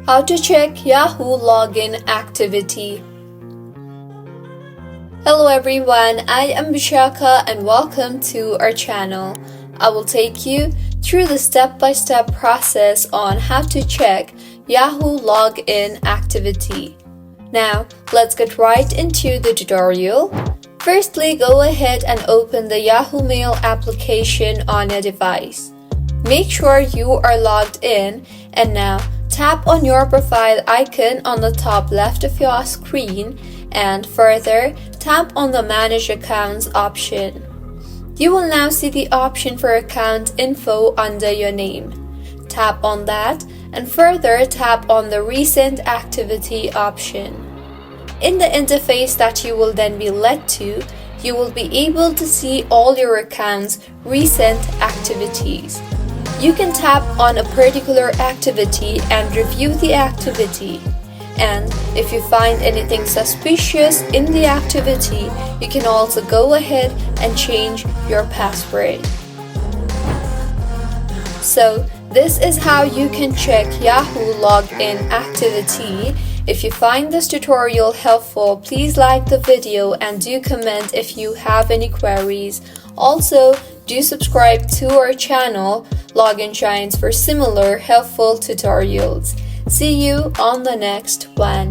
How to check Yahoo Login Activity. Hello everyone, I am Vishaka and welcome to our channel. I will take you through the step-by-step process on how to check Yahoo Login Activity. Now, let's get right into the tutorial. Firstly, go ahead and open the Yahoo Mail application on your device. Make sure you are logged in, and now tap on your profile icon on the top left of your screen and further tap on the Manage Accounts option. You will now see the option for account info under your name. Tap on that and further tap on the Recent Activity option. In the interface that you will then be led to, you will be able to see all your account's recent activities. You can tap on a particular activity and review the activity. And if you find anything suspicious in the activity, you can also go ahead and change your password. So, this is how you can check Yahoo Login Activity. If you find this tutorial helpful, please like the video and do comment if you have any queries. Also, do subscribe to our channel, Login Shines, for similar helpful tutorials. See you on the next one.